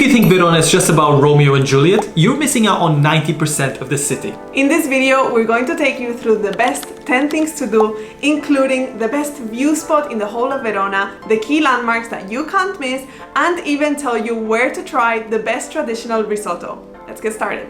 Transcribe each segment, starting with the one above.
If you think Verona is just about Romeo and Juliet, you're missing out on 90% of the city. In this video, we're going to take you through the best 10 things to do, including the best view spot in the whole of Verona, the key landmarks that you can't miss, and even tell you where to try the best traditional risotto. Let's get started.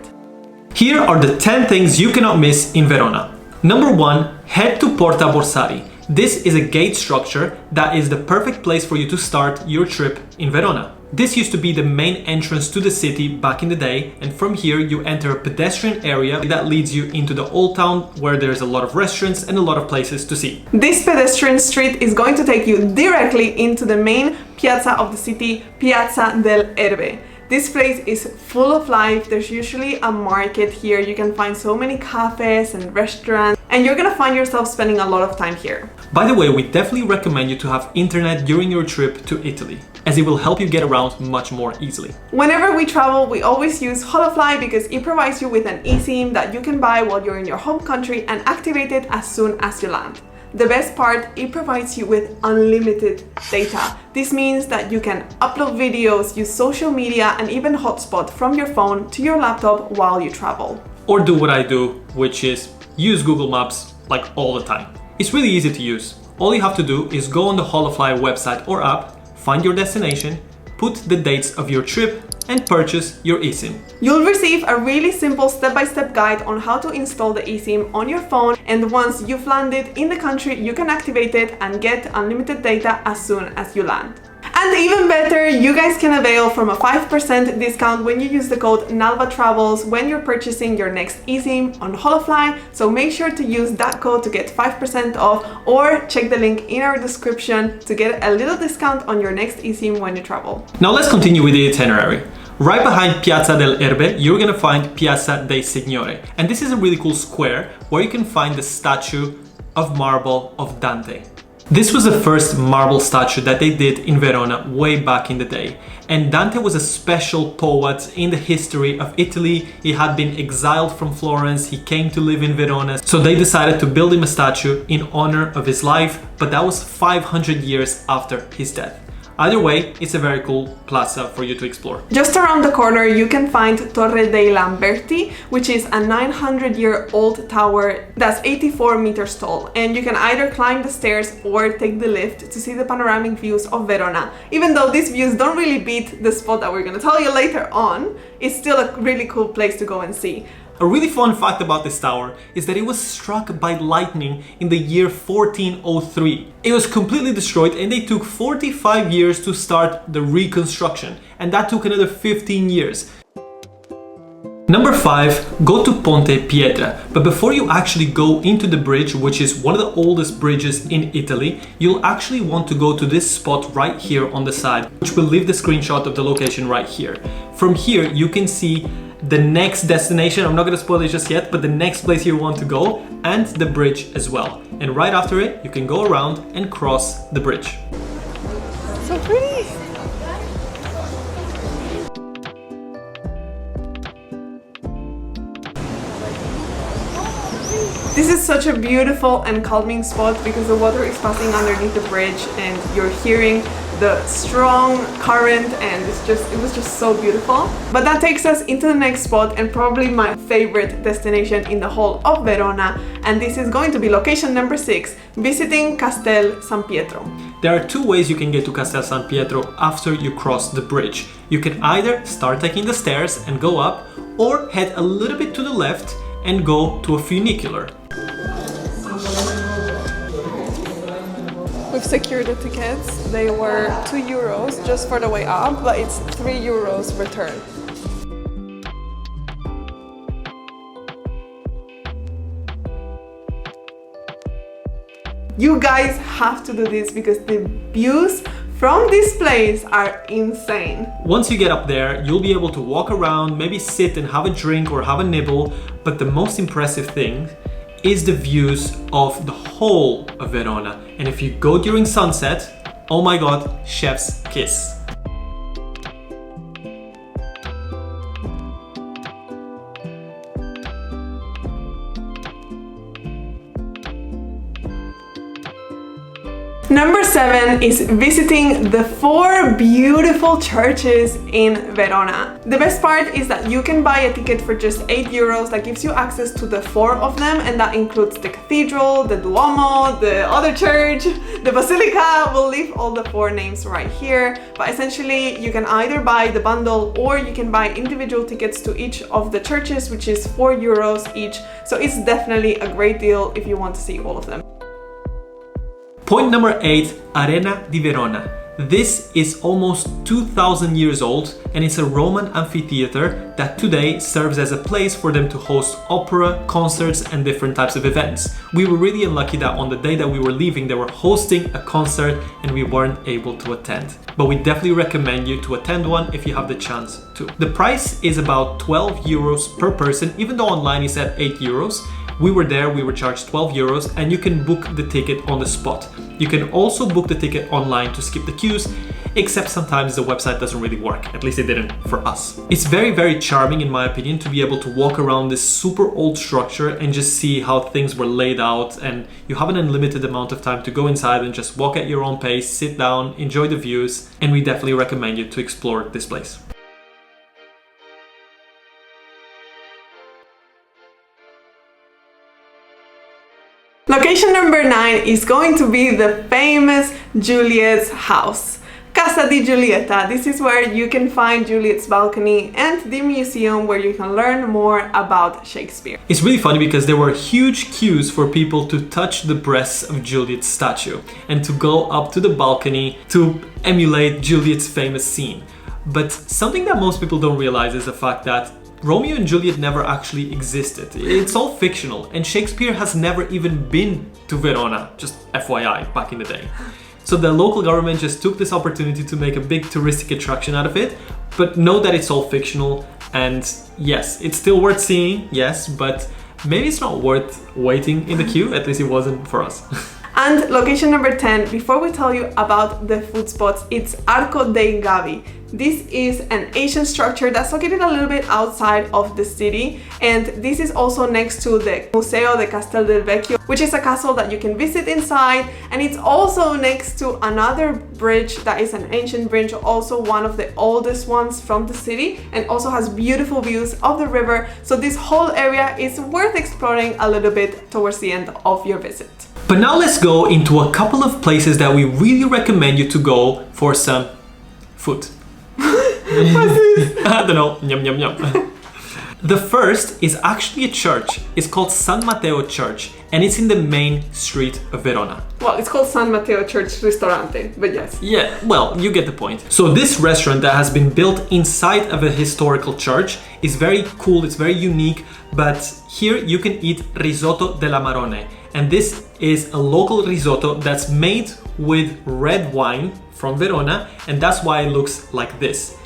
Here are the 10 things you cannot miss in Verona. Number 1, head to Porta Borsari. This is a gate structure that is the perfect place for you to start your trip in Verona. This used to be the main entrance to the city back in the day, and from here you enter a pedestrian area that leads you into the old town where there's a lot of restaurants and a lot of places to see. This pedestrian street is going to take you directly into the main piazza of the city, Piazza Delle Erbe. This place is full of life. There's usually a market here. You can find so many cafes and restaurants, and you're gonna find yourself spending a lot of time here. By the way, we definitely recommend you to have internet during your trip to Italy, as it will help you get around much more easily. Whenever we travel, we always use Holofly because it provides you with an eSIM that you can buy while you're in your home country and activate it as soon as you land. The best part, it provides you with unlimited data. This means that you can upload videos, use social media, and even hotspot from your phone to your laptop while you travel. Or do what I do, which is use Google Maps like all the time. It's really easy to use. All you have to do is go on the Holofly website or app, find your destination, put the dates of your trip, and purchase your eSIM. You'll receive a really simple step-by-step guide on how to install the eSIM on your phone, and once you've landed in the country, you can activate it and get unlimited data as soon as you land. And even better, you guys can avail from a 5% discount when you use the code NALVATRAVELS when you're purchasing your next eSIM on Holofly, so make sure to use that code to get 5% off, or check the link in our description to get a little discount on your next eSIM when you travel. Now let's continue with the itinerary. Right behind Piazza delle Erbe, you're gonna find Piazza dei Signori, and this is a really cool square where you can find the statue of marble of Dante. This was the first marble statue that they did in Verona way back in the day. And Dante was a special poet in the history of Italy. He had been exiled from Florence, he came to live in Verona. So they decided to build him a statue in honor of his life, but that was 500 years after his death. Either way, it's a very cool plaza for you to explore. Just around the corner, you can find Torre dei Lamberti, which is a 900-year-old tower that's 84 meters tall. And you can either climb the stairs or take the lift to see the panoramic views of Verona. Even though these views don't really beat the spot that we're gonna tell you later on, it's still a really cool place to go and see. A really fun fact about this tower is that it was struck by lightning in the year 1403. It was completely destroyed, and they took 45 years to start the reconstruction, and that took another 15 years. Number 5, go to Ponte Pietra. But before you actually go into the bridge, which is one of the oldest bridges in Italy, you'll actually want to go to this spot right here on the side, which will leave the screenshot of the location right here. From here, you can see the next destination. I'm not going to spoil it just yet, but the next place you want to go, and the bridge as well. And right after it, you can go around and cross the bridge. So pretty! This is such a beautiful and calming spot because the water is passing underneath the bridge and you're hearing the strong current, and it was just so beautiful. But that takes us into the next spot, and probably my favorite destination in the whole of Verona, and this is going to be location number 6, visiting Castel San Pietro. There are 2 ways you can get to Castel San Pietro after you cross the bridge. You can either start taking the stairs and go up, or head a little bit to the left and go to a funicular. We've secured the tickets. They were €2 just for the way up, but it's €3 return. You guys have to do this because the views from this place are insane. Once you get up there, you'll be able to walk around, maybe sit and have a drink or have a nibble, but the most impressive thing is the views of the whole of Verona. And if you go during sunset, oh my god, chef's kiss. Number 7 is visiting the 4 beautiful churches in Verona. The best part is that you can buy a ticket for just 8 euros that gives you access to the 4 of them, and that includes the cathedral, the Duomo, the other church, the basilica. We'll leave all the 4 names right here, but essentially you can either buy the bundle or you can buy individual tickets to each of the churches, which is 4 euros each. So it's definitely a great deal if you want to see all of them. Point number 8, Arena di Verona. This is almost 2000 years old, and it's a Roman amphitheater that today serves as a place for them to host opera, concerts and different types of events. We were really unlucky that on the day that we were leaving they were hosting a concert and we weren't able to attend. But we definitely recommend you to attend one if you have the chance to. The price is about 12 euros per person, even though online it's at 8 euros. We were there, we were charged 12 euros, and you can book the ticket on the spot. You can also book the ticket online to skip the queues, except sometimes the website doesn't really work. At least it didn't for us. It's very, very charming in my opinion to be able to walk around this super old structure and just see how things were laid out, and you have an unlimited amount of time to go inside and just walk at your own pace, sit down, enjoy the views, and we definitely recommend you to explore this place. Location number 9 is going to be the famous Juliet's house. Casa di Giulietta. This is where you can find Juliet's balcony and the museum where you can learn more about Shakespeare. It's really funny because there were huge queues for people to touch the breasts of Juliet's statue and to go up to the balcony to emulate Juliet's famous scene. But something that most people don't realize is the fact that Romeo and Juliet never actually existed. It's all fictional, and Shakespeare has never even been to Verona, just FYI, back in the day. So the local government just took this opportunity to make a big touristic attraction out of it, but know that it's all fictional, and yes, it's still worth seeing, yes, but maybe it's not worth waiting in the queue, at least it wasn't for us. And location number 10, before we tell you about the food spots, it's Arco dei Gavi. This is an ancient structure that's located a little bit outside of the city, and this is also next to the Museo de Castel del Vecchio, which is a castle that you can visit inside, and it's also next to another bridge that is an ancient bridge, also one of the oldest ones from the city, and also has beautiful views of the river. So this whole area is worth exploring a little bit towards the end of your visit. But now let's go into a couple of places that we really recommend you to go for some food. I don't know, yum yum yum. The first is actually a church. It's called San Matteo Church, and it's in the main street of Verona. Well, it's called San Matteo Church Ristorante, but yes. Yeah, well, you get the point. So this restaurant that has been built inside of a historical church is very cool, it's very unique, but here you can eat risotto della Marone. And this is a local risotto that's made with red wine from Verona, and that's why it looks like this.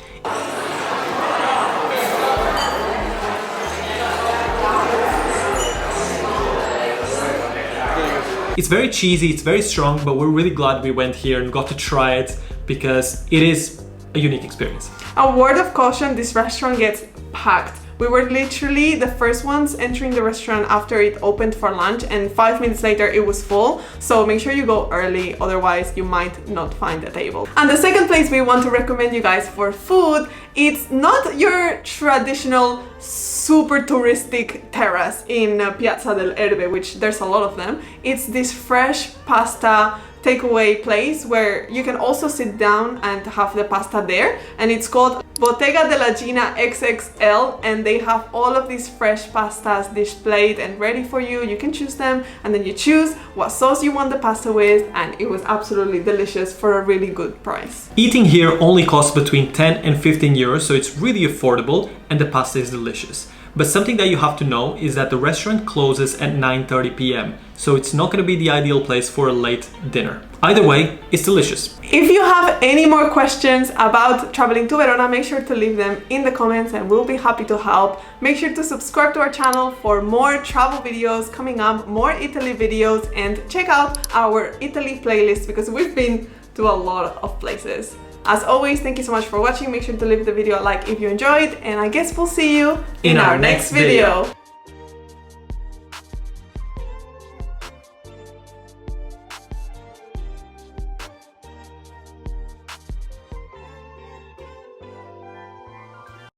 It's very cheesy, it's very strong, but we're really glad we went here and got to try it because it is a unique experience. A word of caution, this restaurant gets packed. We were literally the first ones entering the restaurant after it opened for lunch, and 5 minutes later it was full. So make sure you go early, otherwise you might not find a table. And the second place we want to recommend you guys for food, it's not your traditional super touristic terrace in Piazza del Erbe, which there's a lot of them. It's this fresh pasta takeaway place where you can also sit down and have the pasta there, and it's called Bottega della Gina XXL, and they have all of these fresh pastas displayed and ready for you. You can choose them, and then you choose what sauce you want the pasta with, and it was absolutely delicious for a really good price. Eating here only costs between 10 and 15 euros, so it's really affordable, and the pasta is delicious. But something that you have to know is that the restaurant closes at 9:30 p.m. So it's not going to be the ideal place for a late dinner. Either way, it's delicious. If you have any more questions about traveling to Verona, make sure to leave them in the comments and we'll be happy to help. Make sure to subscribe to our channel for more travel videos coming up, more Italy videos, and check out our Italy playlist because we've been to a lot of places. As always, thank you so much for watching. Make sure to leave the video a like if you enjoyed, and I guess we'll see you in our next video.